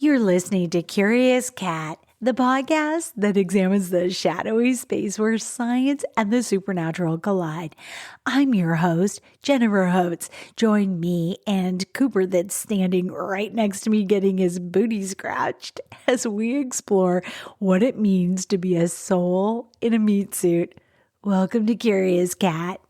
You're listening to Curious Cat, the podcast that examines the shadowy space where science and the supernatural collide. I'm your host, Jennifer Holtz. Join me and Cooper, that's standing right next to me getting his booty scratched, as we explore what it means to be a soul in a meat suit. Welcome to Curious Cat.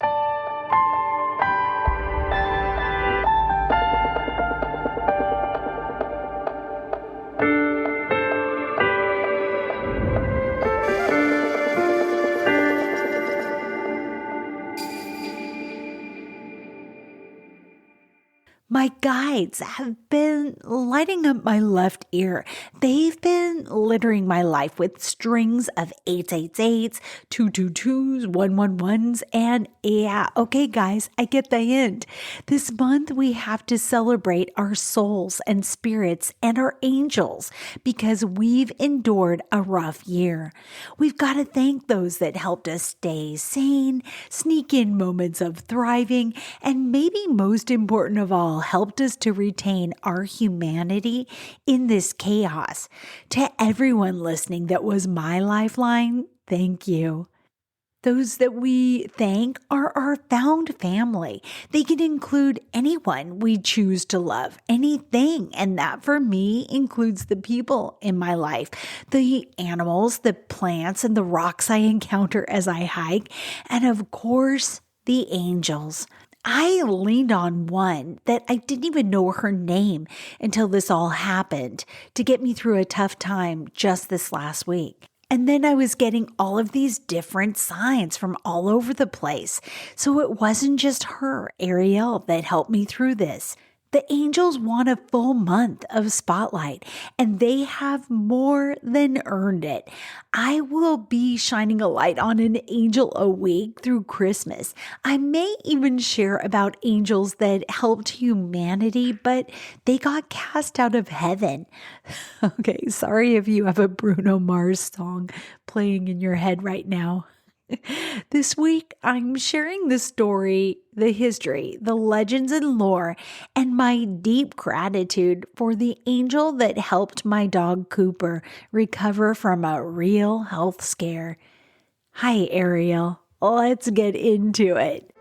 My guides have been lighting up my left ear. They've been littering my life with strings of 888s, 222s, 111s, and yeah, okay guys, I get the hint. This month we have to celebrate our souls and spirits and our angels because we've endured a rough year. We've got to thank those that helped us stay sane, sneak in moments of thriving, and maybe most important of all, helped us to retain our humanity in this chaos. To everyone listening that was my lifeline, thank you. Those that we thank are our found family. They can include anyone we choose to love, anything. And that for me includes the people in my life, the animals, the plants, and the rocks I encounter as I hike, and of course, the angels. I leaned on one that I didn't even know her name until this all happened to get me through a tough time just this last week. And then I was getting all of these different signs from all over the place. So it wasn't just her, Ariel, that helped me through this. The angels want a full month of spotlight, and they have more than earned it. I will be shining a light on an angel a week through Christmas. I may even share about angels that helped humanity, but they got cast out of heaven. Okay, sorry if you have a Bruno Mars song playing in your head right now. This week, I'm sharing the story, the history, the legends and lore, and my deep gratitude for the angel that helped my dog Cooper recover from a real health scare. Hi, Ariel. Let's get into it.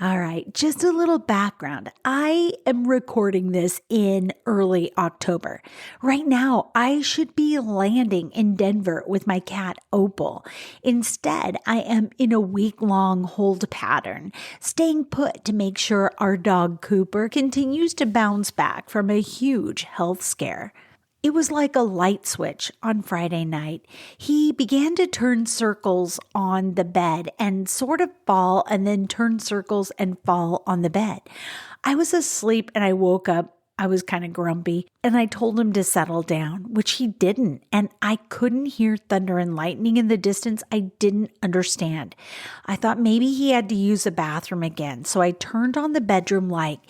All right, just a little background. I am recording this in early October. Right now, I should be landing in Denver with my cat Opal. Instead, I am in a week-long hold pattern, staying put to make sure our dog Cooper continues to bounce back from a huge health scare. It was like a light switch on Friday night. He began to turn circles on the bed and sort of fall and then turn circles and fall on the bed. I was asleep and I woke up. I was kind of grumpy and I told him to settle down, which he didn't. And I couldn't hear thunder and lightning in the distance. I didn't understand. I thought maybe he had to use the bathroom again. So I turned on the bedroom light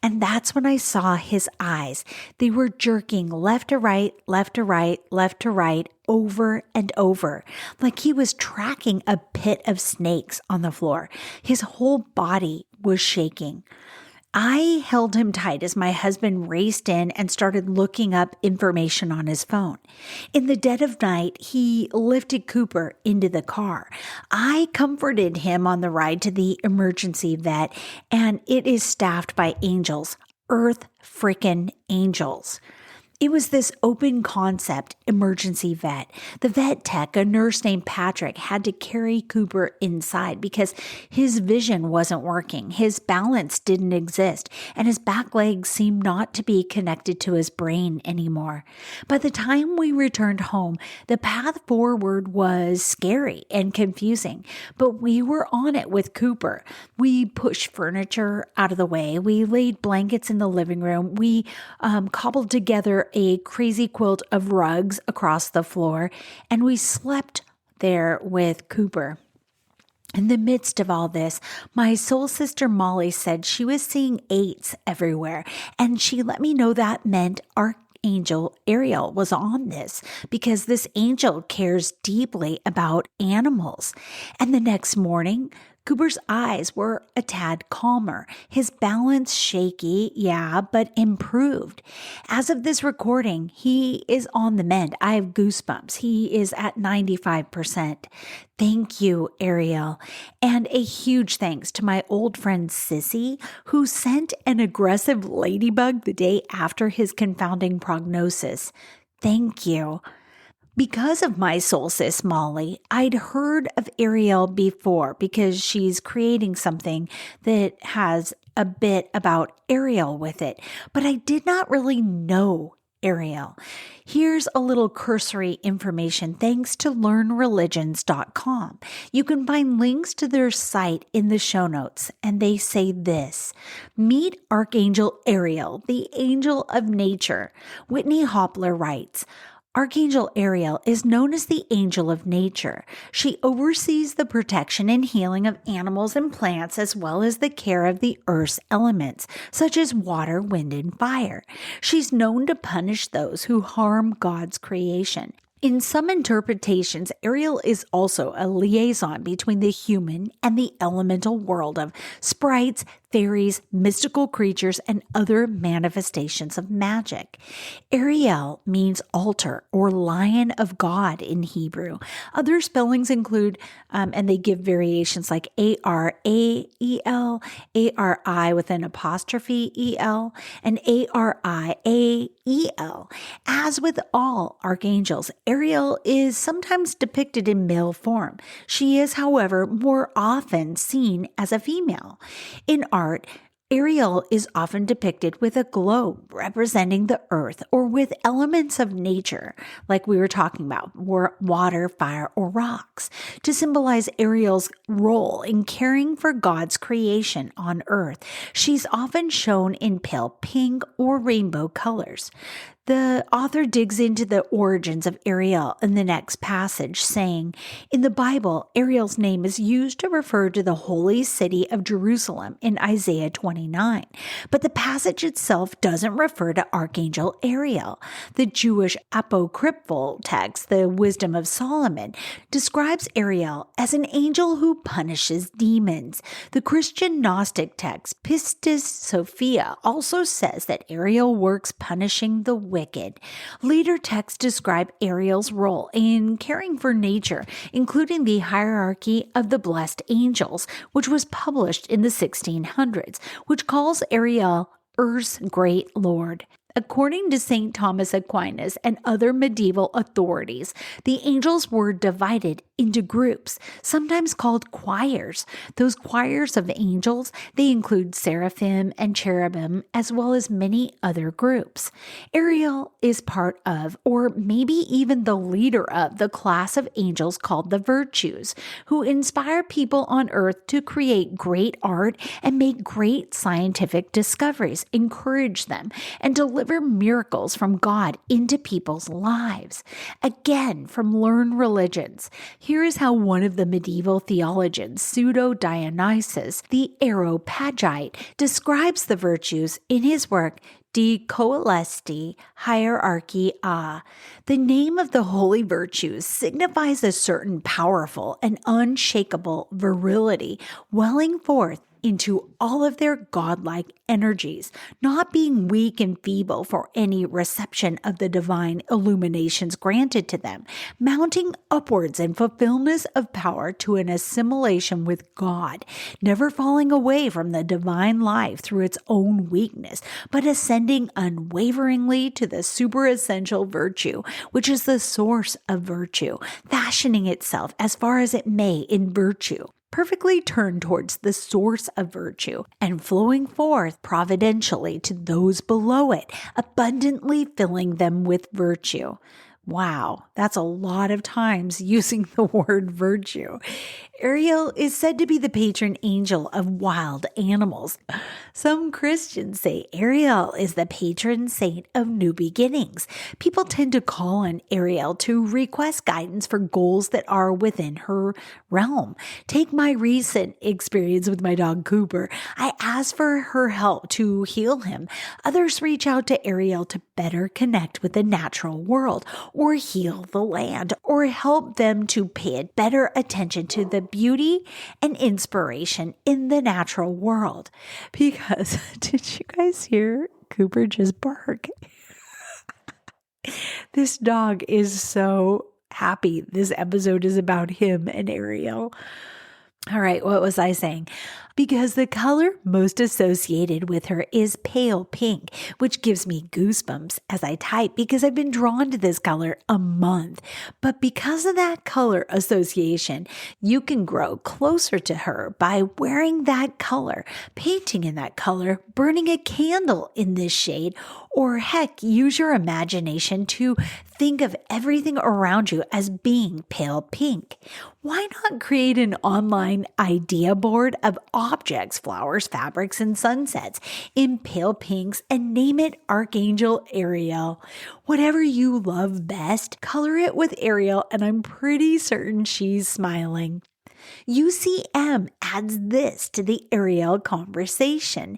and that's when I saw his eyes. They were jerking left to right, left to right, left to right, over and over, like he was tracking a pit of snakes on the floor. His whole body was shaking. I held him tight as my husband raced in and started looking up information on his phone. In the dead of night, he lifted Cooper into the car. I comforted him on the ride to the emergency vet, and it is staffed by angels, earth frickin' angels. It was this open concept emergency vet. The vet tech, a nurse named Patrick, had to carry Cooper inside because his vision wasn't working. His balance didn't exist, and his back legs seemed not to be connected to his brain anymore. By the time we returned home, the path forward was scary and confusing, but we were on it with Cooper. We pushed furniture out of the way. We laid blankets in the living room. We cobbled together a crazy quilt of rugs across the floor, and we slept there with Cooper. In the midst of all this, my soul sister Molly said she was seeing 8s everywhere, and she let me know that meant Archangel Ariel was on this because this angel cares deeply about animals. And the next morning, Cooper's eyes were a tad calmer, his balance shaky, yeah, but improved. As of this recording, he is on the mend. I have goosebumps. He is at 95%. Thank you, Ariel. And a huge thanks to my old friend Sissy, who sent an aggressive ladybug the day after his confounding prognosis. Thank you. Because of my soul sis, Molly, I'd heard of Ariel before because she's creating something that has a bit about Ariel with it, but I did not really know Ariel. Here's a little cursory information thanks to learnreligions.com. You can find links to their site in the show notes, and they say this: meet Archangel Ariel, the angel of nature. Whitney Hopler writes, Archangel Ariel is known as the angel of nature. She oversees the protection and healing of animals and plants, as well as the care of the earth's elements, such as water, wind, and fire. She's known to punish those who harm God's creation. In some interpretations, Ariel is also a liaison between the human and the elemental world of sprites, fairies, mystical creatures, and other manifestations of magic. Ariel means altar or lion of God in Hebrew. Other spellings include, and they give variations like A-R-A-E-L, A-R-I with an apostrophe E-L, and A-R-I-A-E-L. As with all archangels, Ariel is sometimes depicted in male form. She is, however, more often seen as a female. In art, Ariel is often depicted with a globe representing the earth or with elements of nature, like we were talking about, water, fire, or rocks, to symbolize Ariel's role in caring for God's creation on earth. She's often shown in pale pink or rainbow colors. The author digs into the origins of Ariel in the next passage, saying, in the Bible, Ariel's name is used to refer to the holy city of Jerusalem in Isaiah 29, but the passage itself doesn't refer to Archangel Ariel. The Jewish apocryphal text, the Wisdom of Solomon, describes Ariel as an angel who punishes demons. The Christian Gnostic text, Pistis Sophia, also says that Ariel works punishing the wicked. Later texts describe Ariel's role in caring for nature, including the hierarchy of the blessed angels, which was published in the 1600s, which calls Ariel Earth's great lord. According to St. Thomas Aquinas and other medieval authorities, the angels were divided into groups, sometimes called choirs. Those choirs of angels, they include seraphim and cherubim, as well as many other groups. Ariel is part of, or maybe even the leader of, the class of angels called the virtues, who inspire people on earth to create great art and make great scientific discoveries, encourage them, and deliver miracles from God into people's lives. Again, from Learn Religions, here is how one of the medieval theologians, Pseudo-Dionysius, the Areopagite, describes the virtues in his work De Coelesti Hierarchia. The name of the holy virtues signifies a certain powerful and unshakable virility welling forth into all of their godlike energies, not being weak and feeble for any reception of the divine illuminations granted to them, mounting upwards in fulfillment of power to an assimilation with God, never falling away from the divine life through its own weakness, but ascending unwaveringly to the superessential virtue, which is the source of virtue, fashioning itself as far as it may in virtue, perfectly turned towards the source of virtue and flowing forth providentially to those below it, abundantly filling them with virtue. Wow, that's a lot of times using the word virtue. Ariel is said to be the patron angel of wild animals. Some Christians say Ariel is the patron saint of new beginnings. People tend to call on Ariel to request guidance for goals that are within her realm. Take my recent experience with my dog Cooper. I asked for her help to heal him. Others reach out to Ariel to better connect with the natural world or heal the land or help them to pay better attention to the beauty and inspiration in the natural world. Because did you guys hear Cooper just bark? This dog is so happy. This episode is about him and Ariel. All right, what was I saying? Because the color most associated with her is pale pink, which gives me goosebumps as I type because I've been drawn to this color a month. But because of that color association, you can grow closer to her by wearing that color, painting in that color, burning a candle in this shade, or heck, use your imagination to think of everything around you as being pale pink. Why not create an online idea board of objects, flowers, fabrics, and sunsets in pale pinks and name it Archangel Ariel? Whatever you love best, color it with Ariel, and I'm pretty certain she's smiling. UCM adds this to the Ariel conversation.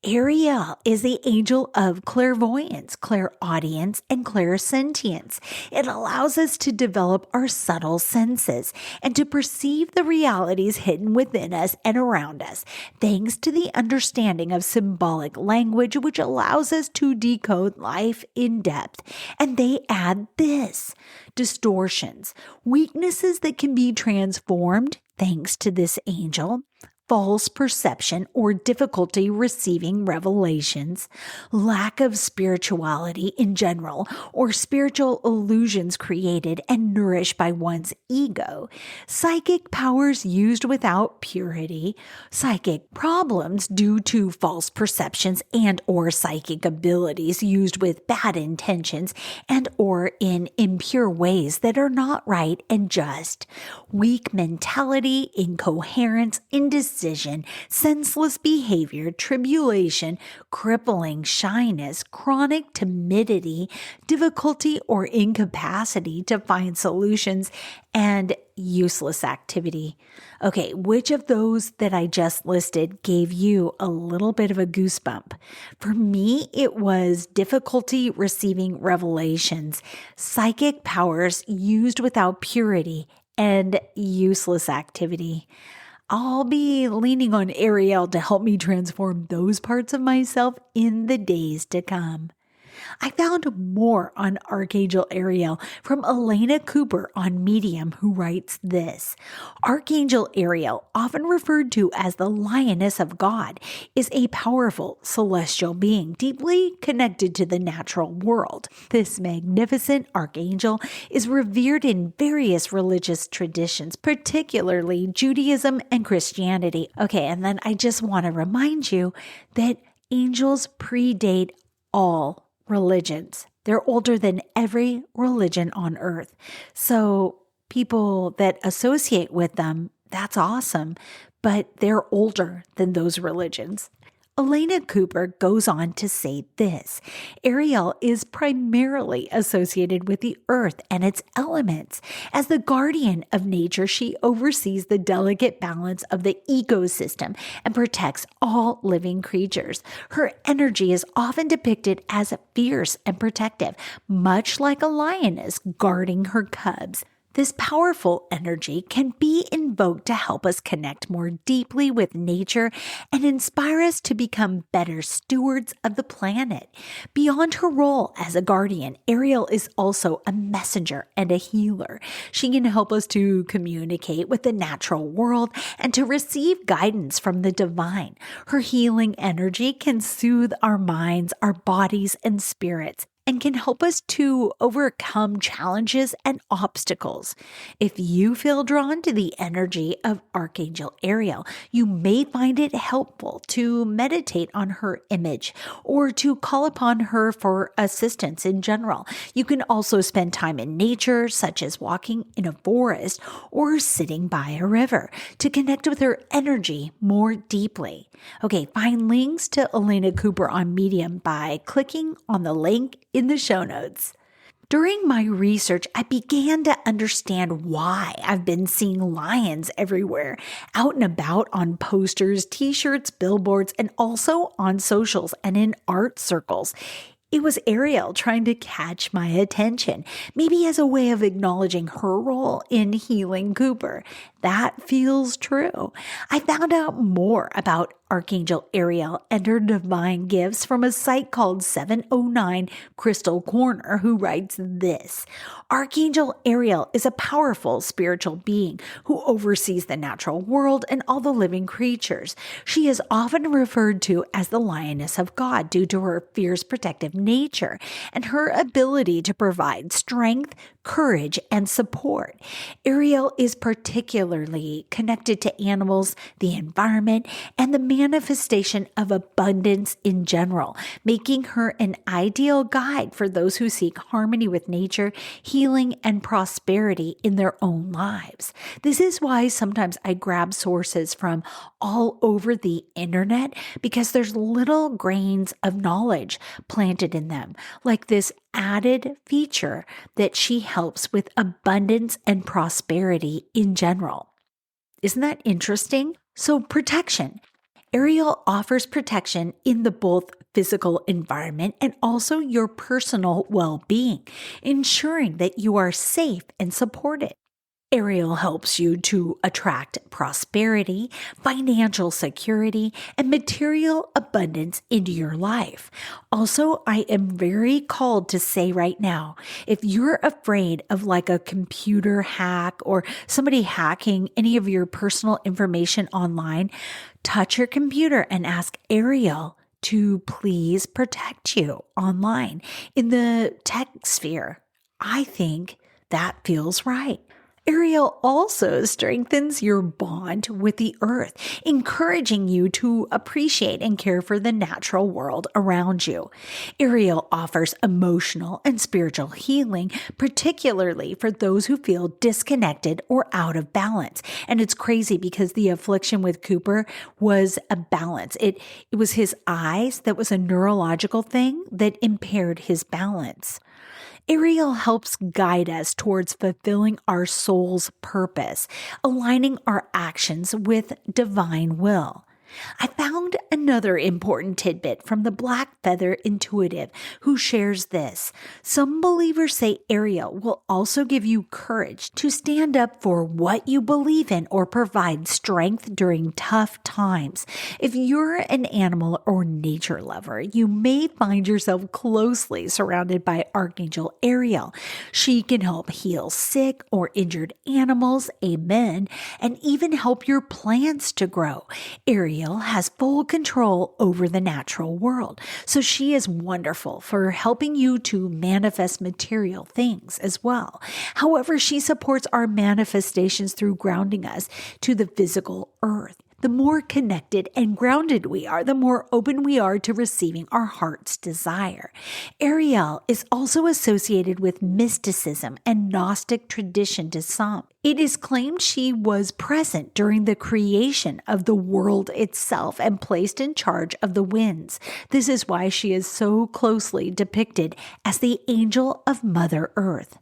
Ariel is the angel of clairvoyance, clairaudience, and clairsentience. It allows us to develop our subtle senses and to perceive the realities hidden within us and around us, thanks to the understanding of symbolic language, which allows us to decode life in depth. And they add this: distortions, weaknesses that can be transformed thanks to this angel, false perception or difficulty receiving revelations, lack of spirituality in general, or spiritual illusions created and nourished by one's ego, psychic powers used without purity, psychic problems due to false perceptions and or psychic abilities used with bad intentions and or in impure ways that are not right and just, weak mentality, incoherence, indecision, senseless behavior, tribulation, crippling shyness, chronic timidity, difficulty or incapacity to find solutions, and useless activity. Okay, which of those that I just listed gave you a little bit of a goosebump? For me, it was difficulty receiving revelations, psychic powers used without purity, and useless activity. I'll be leaning on Ariel to help me transform those parts of myself in the days to come. I found more on Archangel Ariel from Elena Cooper on Medium, who writes this: Archangel Ariel, often referred to as the Lioness of God, is a powerful celestial being deeply connected to the natural world. This magnificent archangel is revered in various religious traditions, particularly Judaism and Christianity. Okay, and then I just want to remind you that angels predate all religions. They're older than every religion on earth. So people that associate with them, that's awesome, but they're older than those religions. Elena Cooper goes on to say this: Ariel is primarily associated with the earth and its elements. As the guardian of nature, she oversees the delicate balance of the ecosystem and protects all living creatures. Her energy is often depicted as fierce and protective, much like a lioness guarding her cubs. This powerful energy can be invoked to help us connect more deeply with nature and inspire us to become better stewards of the planet. Beyond her role as a guardian, Ariel is also a messenger and a healer. She can help us to communicate with the natural world and to receive guidance from the divine. Her healing energy can soothe our minds, our bodies, and spirits, and can help us to overcome challenges and obstacles. If you feel drawn to the energy of Archangel Ariel, you may find it helpful to meditate on her image or to call upon her for assistance in general. You can also spend time in nature, such as walking in a forest or sitting by a river, to connect with her energy more deeply. Okay, find links to Elena Cooper on Medium by clicking on the link in the show notes. During my research, I began to understand why I've been seeing lions everywhere, out and about on posters, t-shirts, billboards, and also on socials and in art circles. It was Ariel trying to catch my attention, maybe as a way of acknowledging her role in healing Cooper. That feels true. I found out more about Archangel Ariel and her divine gifts from a site called 709 Crystal Corner, who writes this. Archangel Ariel is a powerful spiritual being who oversees the natural world and all the living creatures. She is often referred to as the Lioness of God due to her fierce protective nature and her ability to provide strength, courage, and support. Ariel is particularly connected to animals, the environment, and the manifestation of abundance in general, making her an ideal guide for those who seek harmony with nature, healing, and prosperity in their own lives. This is why sometimes I grab sources from all over the internet because there's little grains of knowledge planted in them, like this added feature that she helps with abundance and prosperity in general. Isn't that interesting? So protection. Ariel offers protection in the both physical environment and also your personal well-being, ensuring that you are safe and supported. Ariel helps you to attract prosperity, financial security, and material abundance into your life. Also, I am very called to say right now, if you're afraid of like a computer hack or somebody hacking any of your personal information online, touch your computer and ask Ariel to please protect you online in the tech sphere. I think that feels right. Ariel also strengthens your bond with the earth, encouraging you to appreciate and care for the natural world around you. Ariel offers emotional and spiritual healing, particularly for those who feel disconnected or out of balance. And it's crazy because the affliction with Cooper was a balance. It was his eyes that was a neurological thing that impaired his balance. Ariel helps guide us towards fulfilling our soul's purpose, aligning our actions with divine will. I found another important tidbit from the Black Feather Intuitive, who shares this. Some believers say Ariel will also give you courage to stand up for what you believe in or provide strength during tough times. If you're an animal or nature lover, you may find yourself closely surrounded by Archangel Ariel. She can help heal sick or injured animals, amen, and even help your plants to grow. Ariel has full control over the natural world, so she is wonderful for helping you to manifest material things as well. However, she supports our manifestations through grounding us to the physical earth. The more connected and grounded we are, the more open we are to receiving our heart's desire. Ariel is also associated with mysticism and Gnostic tradition to some. It is claimed she was present during the creation of the world itself and placed in charge of the winds. This is why she is so closely depicted as the angel of Mother Earth.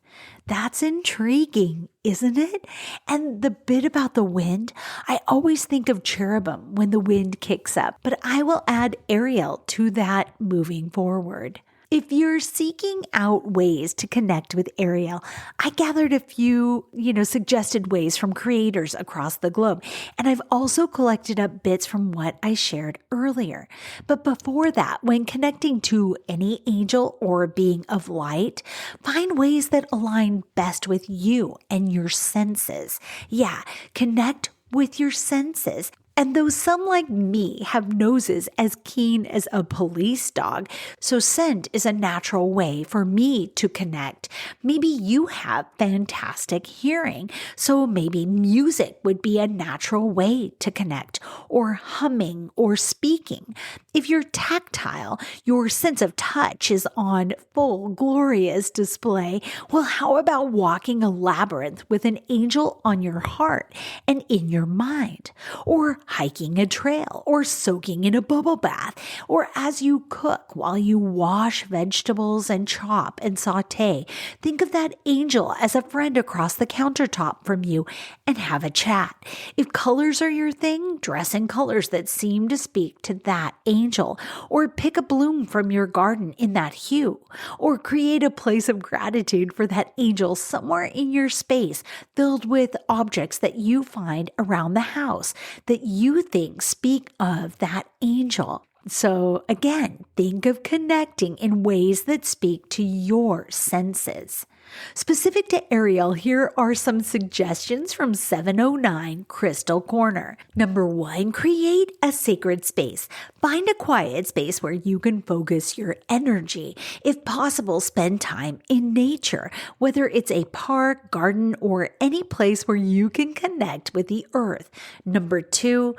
That's intriguing, isn't it? And the bit about the wind, I always think of cherubim when the wind kicks up, but I will add Ariel to that moving forward. If you're seeking out ways to connect with Ariel, I gathered a few, suggested ways from creators across the globe. And I've also collected up bits from what I shared earlier. But before that, when connecting to any angel or being of light, find ways that align best with you and your senses. Yeah, connect with your senses. And though some like me have noses as keen as a police dog, so scent is a natural way for me to connect. Maybe you have fantastic hearing, so maybe music would be a natural way to connect, or humming or speaking. If you're tactile, your sense of touch is on full glorious display. Well, how about walking a labyrinth with an angel on your heart and in your mind? Or hiking a trail or soaking in a bubble bath, or as you cook while you wash vegetables and chop and saute. Think of that angel as a friend across the countertop from you and have a chat. If colors are your thing, dress in colors that seem to speak to that angel, or pick a bloom from your garden in that hue, or create a place of gratitude for that angel somewhere in your space filled with objects that you find around the house that you think speak of that angel. So again, think of connecting in ways that speak to your senses. Specific to Ariel, here are some suggestions from 709 Crystal Corner. Number 1, create a sacred space. Find a quiet space where you can focus your energy. If possible, spend time in nature, whether it's a park, garden, or any place where you can connect with the earth. Number 2,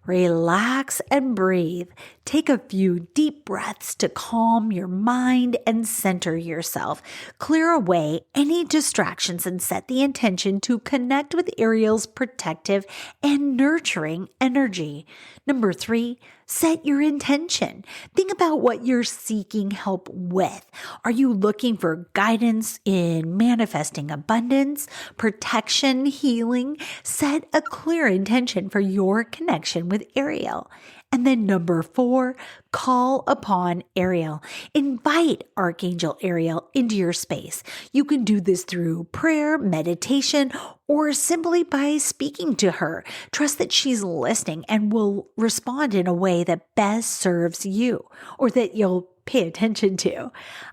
relax and breathe. Take a few deep breaths to calm your mind and center yourself. Clear away any distractions and set the intention to connect with Ariel's protective and nurturing energy. Number 3, set your intention. Think about what you're seeking help with. Are you looking for guidance in manifesting abundance, protection, healing? Set a clear intention for your connection with Ariel. And then number 4, call upon Ariel. Invite Archangel Ariel into your space. You can do this through prayer, meditation, or simply by speaking to her. Trust that she's listening and will respond in a way that best serves you, or that you'll pay attention to.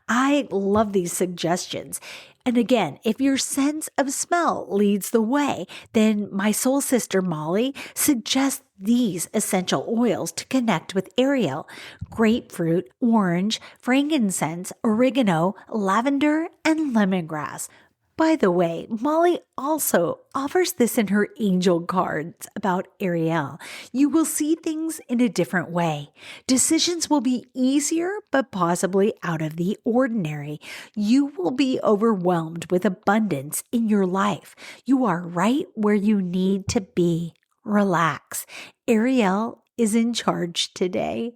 I love these suggestions. And again, if your sense of smell leads the way, then my soul sister Molly suggests these essential oils to connect with Ariel: grapefruit, orange, frankincense, oregano, lavender, and lemongrass. By the way, Molly also offers this in her angel cards about Ariel. You will see things in a different way. Decisions will be easier, but possibly out of the ordinary. You will be overwhelmed with abundance in your life. You are right where you need to be. Relax. Ariel is in charge today.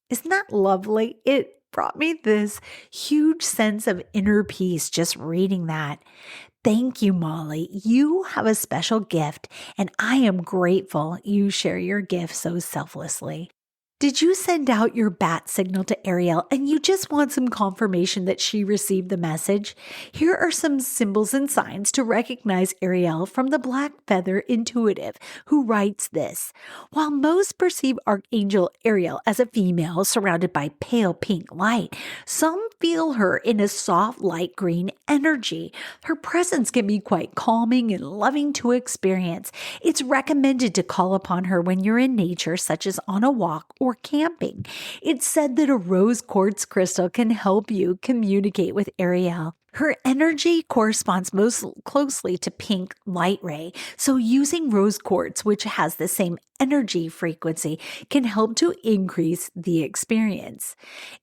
Isn't that lovely? It brought me this huge sense of inner peace just reading that. Thank you, Molly. You have a special gift, and I am grateful you share your gift so selflessly. Did you send out your bat signal to Ariel and you just want some confirmation that she received the message? Here are some symbols and signs to recognize Ariel from the Black Feather Intuitive, who writes this: while most perceive Archangel Ariel as a female surrounded by pale pink light, some feel her in a soft light green energy. Her presence can be quite calming and loving to experience. It's recommended to call upon her when you're in nature, such as on a walk or camping. It's said that a rose quartz crystal can help you communicate with Ariel. Her energy corresponds most closely to pink light ray, so using rose quartz, which has the same energy frequency, can help to increase the experience.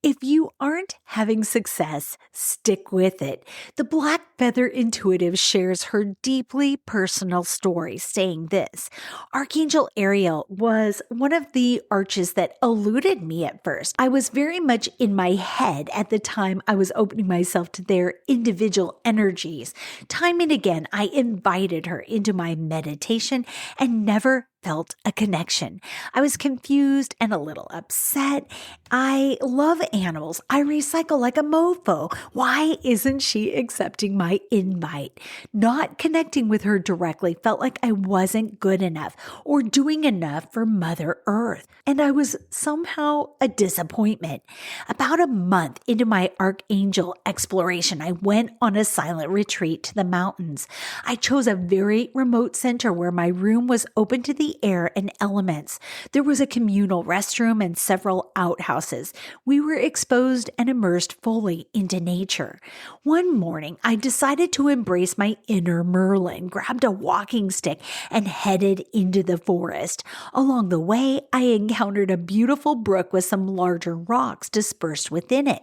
If you aren't having success, stick with it. The Black Feather Intuitive shares her deeply personal story, saying this: Archangel Ariel was one of the arches that eluded me at first. I was very much in my head at the time I was opening myself to their individual energies. Time and again, I invited her into my meditation and never felt a connection. I was confused and a little upset. I love animals. I recycle like a mofo. Why isn't she accepting my invite? Not connecting with her directly felt like I wasn't good enough or doing enough for Mother Earth, and I was somehow a disappointment. About a month into my Archangel exploration, I went on a silent retreat to the mountains. I chose a very remote center where my room was open to the air and elements. There was a communal restroom and several outhouses. We were exposed and immersed fully into nature. One morning, I decided to embrace my inner Merlin, grabbed a walking stick, and headed into the forest. Along the way, I encountered a beautiful brook with some larger rocks dispersed within it.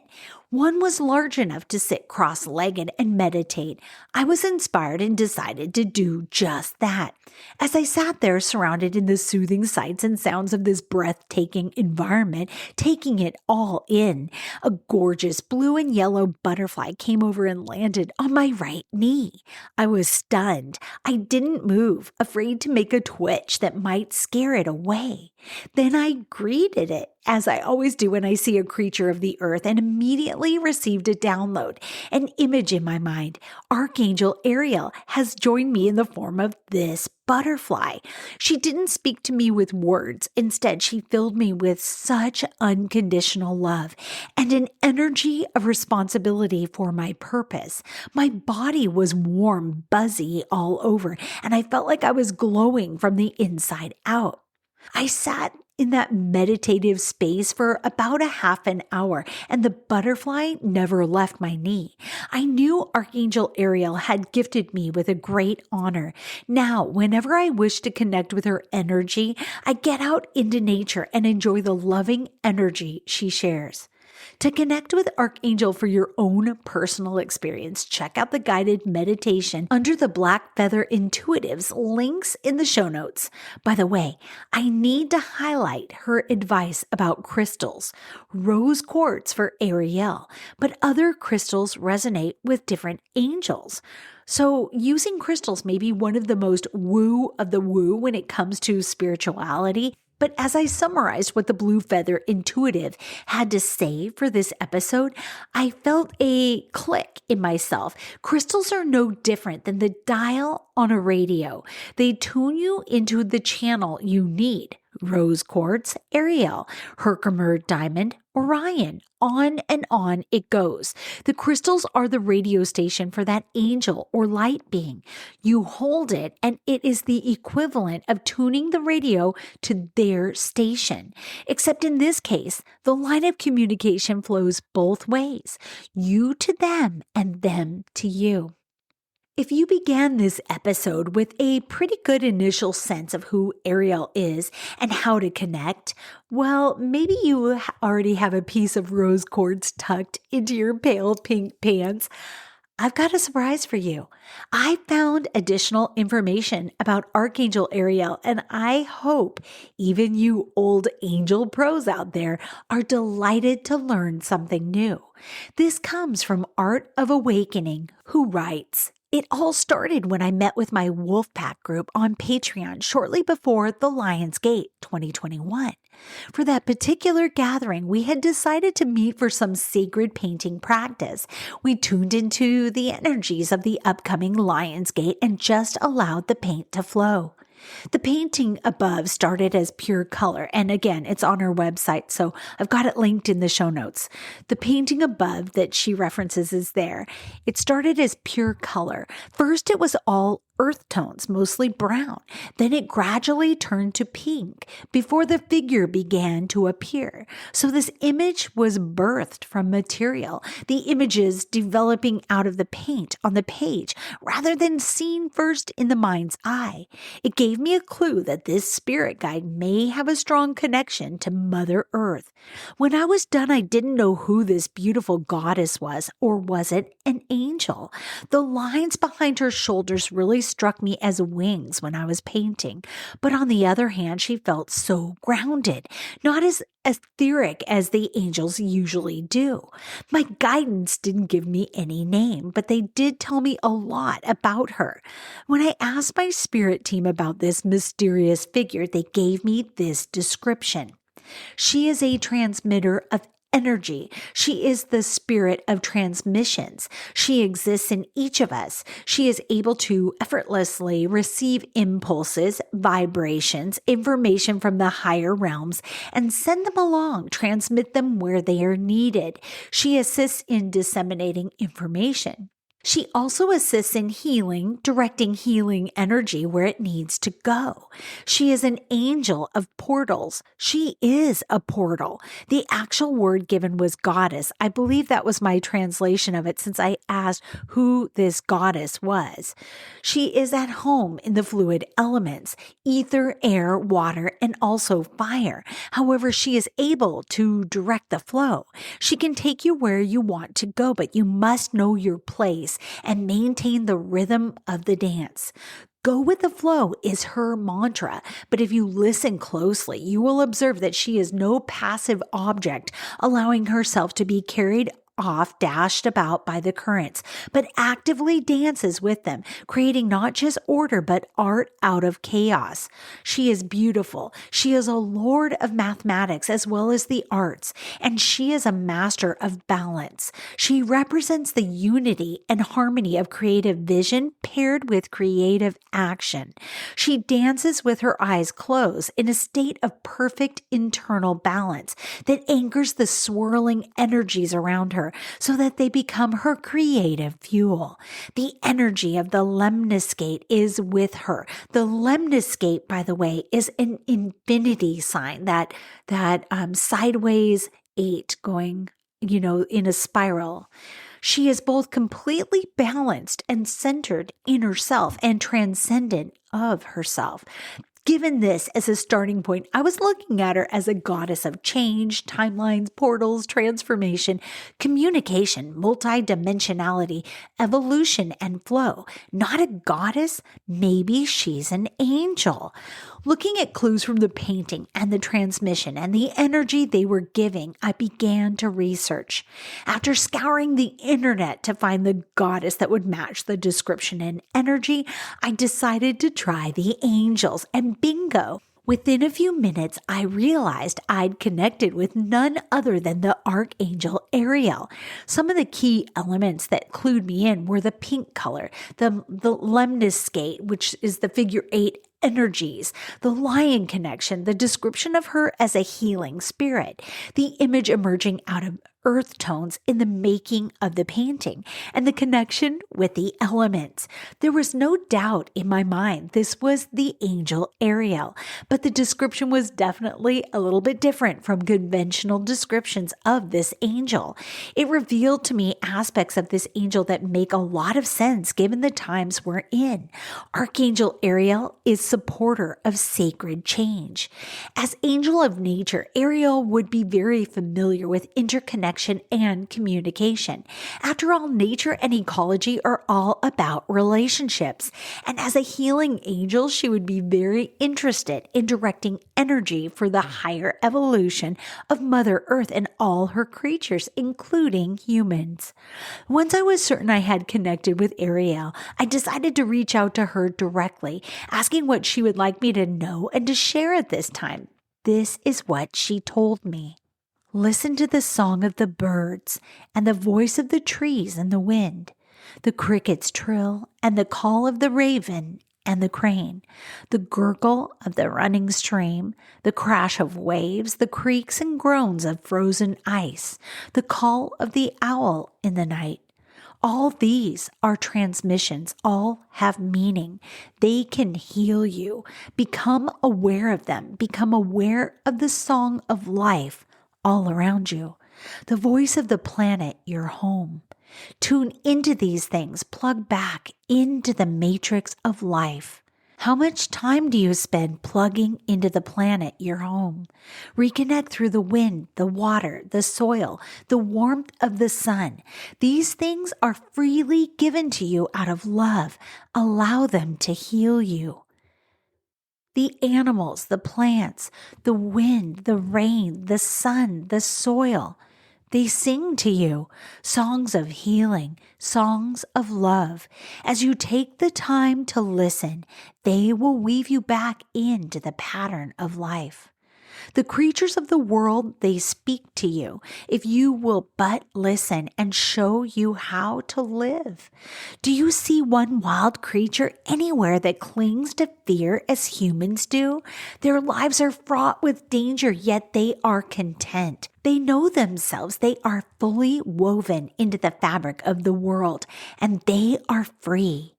One was large enough to sit cross-legged and meditate. I was inspired and decided to do just that. As I sat there surrounded in the soothing sights and sounds of this breathtaking environment, taking it all in, a gorgeous blue and yellow butterfly came over and landed on my right knee. I was stunned. I didn't move, afraid to make a twitch that might scare it away. Then I greeted it, as I always do when I see a creature of the earth, and immediately received a download, an image in my mind. Archangel Ariel has joined me in the form of this butterfly. She didn't speak to me with words. Instead, she filled me with such unconditional love and an energy of responsibility for my purpose. My body was warm, buzzy all over, and I felt like I was glowing from the inside out. I sat in that meditative space for about a half an hour, and the butterfly never left my knee. I knew Archangel Ariel had gifted me with a great honor. Now, whenever I wish to connect with her energy, I get out into nature and enjoy the loving energy she shares. To connect with Archangel for your own personal experience, check out the guided meditation under the Black Feather Intuitives links in the show notes. By the way, I need to highlight her advice about crystals. Rose quartz for Ariel, but other crystals resonate with different angels. So using crystals may be one of the most woo of the woo when it comes to spirituality. But as I summarized what the Blue Feather Intuitive had to say for this episode, I felt a click in myself. Crystals are no different than the dial on a radio. They tune you into the channel you need. Rose quartz, Ariel, Herkimer diamond, Orion. On and on it goes. The crystals are the radio station for that angel or light being. You hold it and it is the equivalent of tuning the radio to their station. Except in this case, the line of communication flows both ways. You to them and them to you. If you began this episode with a pretty good initial sense of who Ariel is and how to connect, well, maybe you already have a piece of rose quartz tucked into your pale pink pants. I've got a surprise for you. I found additional information about Archangel Ariel, and I hope even you old angel pros out there are delighted to learn something new. This comes from Art of Awakening, who writes, "It all started when I met with my Wolfpack group on Patreon shortly before the Lion's Gate 2021. For that particular gathering, we had decided to meet for some sacred painting practice. We tuned into the energies of the upcoming Lion's Gate and just allowed the paint to flow. The painting above started as pure color, and again, it's on her website, so I've got it linked in the show notes. The painting above that she references is there. It started as pure color. First, it was all earth tones, mostly brown. Then it gradually turned to pink before the figure began to appear. So this image was birthed from material, the images developing out of the paint on the page rather than seen first in the mind's eye. It gave me a clue that this spirit guide may have a strong connection to Mother Earth. When I was done, I didn't know who this beautiful goddess was, or was it an angel? The lines behind her shoulders really struck me as wings when I was painting, but on the other hand, she felt so grounded, not as etheric as the angels usually do. My guidance didn't give me any name, but they did tell me a lot about her. When I asked my spirit team about this mysterious figure, they gave me this description. She is a transmitter of energy. She is the spirit of transmissions. She exists in each of us. She is able to effortlessly receive impulses, vibrations, information from the higher realms, and send them along, transmit them where they are needed. She assists in disseminating information. She also assists in healing, directing healing energy where it needs to go. She is an angel of portals. She is a portal. The actual word given was goddess. I believe that was my translation of it since I asked who this goddess was. She is at home in the fluid elements, ether, air, water, and also fire. However, she is able to direct the flow. She can take you where you want to go, but you must know your place and maintain the rhythm of the dance. Go with the flow is her mantra, but if you listen closely, you will observe that she is no passive object, allowing herself to be carried off, dashed about by the currents, but actively dances with them, creating not just order, but art out of chaos. She is beautiful. She is a lord of mathematics as well as the arts, and she is a master of balance. She represents the unity and harmony of creative vision paired with creative action. She dances with her eyes closed in a state of perfect internal balance that anchors the swirling energies around her, so that they become her creative fuel. The energy of the lemniscate is with her. The lemniscate, by the way, is an infinity sign, that sideways 8 going, in a spiral. She is both completely balanced and centered in herself and transcendent of herself. Given this as a starting point, I was looking at her as a goddess of change, timelines, portals, transformation, communication, multidimensionality, evolution, and flow. Not a goddess, maybe she's an angel. Looking at clues from the painting and the transmission and the energy they were giving, I began to research. After scouring the internet to find the goddess that would match the description and energy, I decided to try the angels, and bingo! Within a few minutes, I realized I'd connected with none other than the Archangel Ariel. Some of the key elements that clued me in were the pink color, the lemniscate, which is the figure 8 energies, the lion connection, the description of her as a healing spirit, the image emerging out of earth tones in the making of the painting, and the connection with the elements. There was no doubt in my mind this was the angel Ariel, but the description was definitely a little bit different from conventional descriptions of this angel. It revealed to me aspects of this angel that make a lot of sense given the times we're in. Archangel Ariel is supporter of sacred change. As angel of nature, Ariel would be very familiar with interconnection and communication. After all, nature and ecology are all about relationships. And as a healing angel, she would be very interested in directing energy for the higher evolution of Mother Earth and all her creatures, including humans. Once I was certain I had connected with Ariel, I decided to reach out to her directly, asking what she would like me to know and to share at this time. This is what she told me. Listen to the song of the birds and the voice of the trees and the wind, the crickets trill and the call of the raven and the crane, the gurgle of the running stream, the crash of waves, the creaks and groans of frozen ice, the call of the owl in the night. All these are transmissions. All have meaning. They can heal you. Become aware of them. Become aware of the song of life all around you. The voice of the planet, your home. Tune into these things. Plug back into the matrix of life. How much time do you spend plugging into the planet, your home? Reconnect through the wind, the water, the soil, the warmth of the sun. These things are freely given to you out of love. Allow them to heal you. The animals, the plants, the wind, the rain, the sun, the soil. They sing to you songs of healing, songs of love. As you take the time to listen, they will weave you back into the pattern of life. The creatures of the world, they speak to you if you will but listen and show you how to live. Do you see one wild creature anywhere that clings to fear as humans do? Their lives are fraught with danger, yet they are content. They know themselves. They are fully woven into the fabric of the world, and they are free.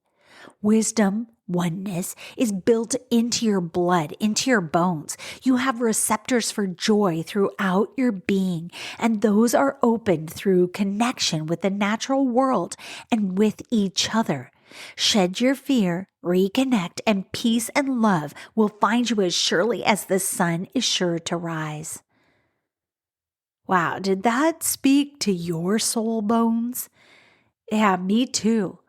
Wisdom, oneness is built into your blood, into your bones. You have receptors for joy throughout your being, and those are opened through connection with the natural world and with each other. Shed your fear, reconnect, and peace and love will find you as surely as the sun is sure to rise. Wow, did that speak to your soul bones? Yeah, me too.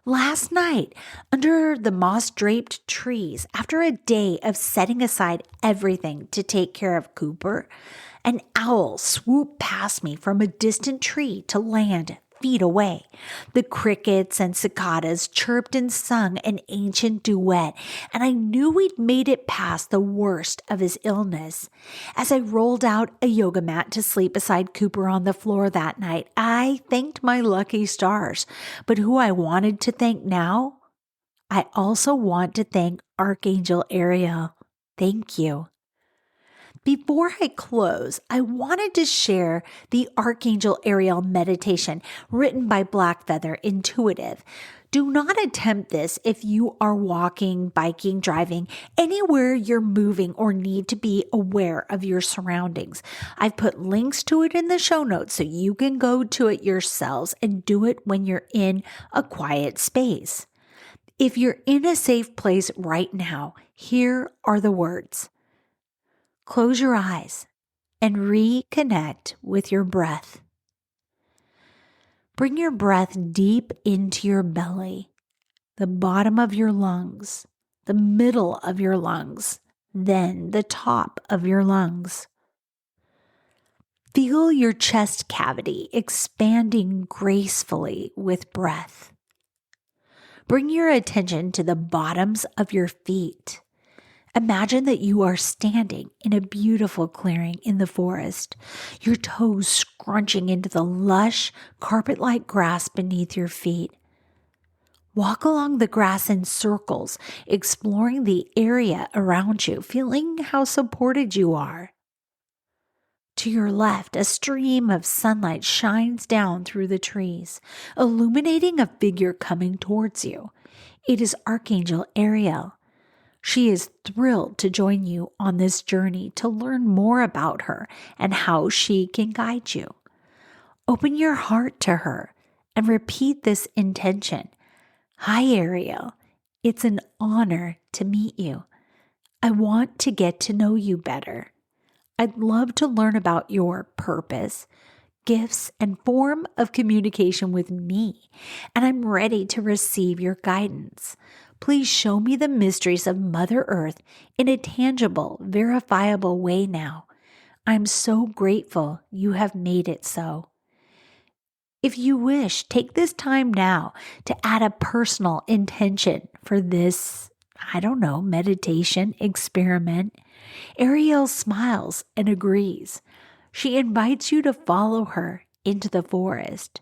Last night, under the moss-draped trees, after a day of setting aside everything to take care of Cooper, an owl swooped past me from a distant tree to land feet away. The crickets and cicadas chirped and sung an ancient duet, and I knew we'd made it past the worst of his illness. As I rolled out a yoga mat to sleep beside Cooper on the floor that night, I thanked my lucky stars. But who I wanted to thank now? I also want to thank Archangel Ariel. Thank you. Before I close, I wanted to share the Archangel Ariel meditation written by Blackfeather Intuitive. Do not attempt this if you are walking, biking, driving, anywhere you're moving or need to be aware of your surroundings. I've put links to it in the show notes so you can go to it yourselves and do it when you're in a quiet space. If you're in a safe place right now, here are the words. Close your eyes and reconnect with your breath. Bring your breath deep into your belly, the bottom of your lungs, the middle of your lungs, then the top of your lungs. Feel your chest cavity expanding gracefully with breath. Bring your attention to the bottoms of your feet. Imagine that you are standing in a beautiful clearing in the forest, your toes scrunching into the lush, carpet-like grass beneath your feet. Walk along the grass in circles, exploring the area around you, feeling how supported you are. To your left, a stream of sunlight shines down through the trees, illuminating a figure coming towards you. It is Archangel Ariel. She is thrilled to join you on this journey to learn more about her and how she can guide you. Open your heart to her and repeat this intention. Hi, Ariel. It's an honor to meet you. I want to get to know you better. I'd love to learn about your purpose, gifts, and form of communication with me, and I'm ready to receive your guidance. Please show me the mysteries of Mother Earth in a tangible, verifiable way now. I'm so grateful you have made it so. If you wish, take this time now to add a personal intention for this, meditation experiment. Ariel smiles and agrees. She invites you to follow her into the forest.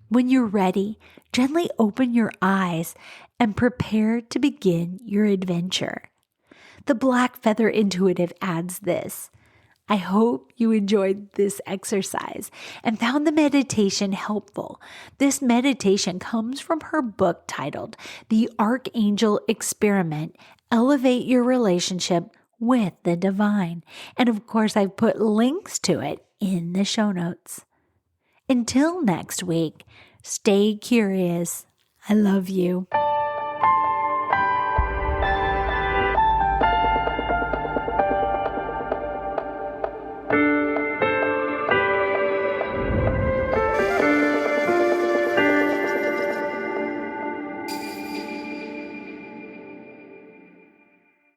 When you're ready, gently open your eyes and prepare to begin your adventure. The Blackfeather Intuitive adds this. I hope you enjoyed this exercise and found the meditation helpful. This meditation comes from her book titled The Archangel Experiment, Elevate Your Relationship with the Divine. And of course, I've put links to it in the show notes. Until next week, stay curious. I love you.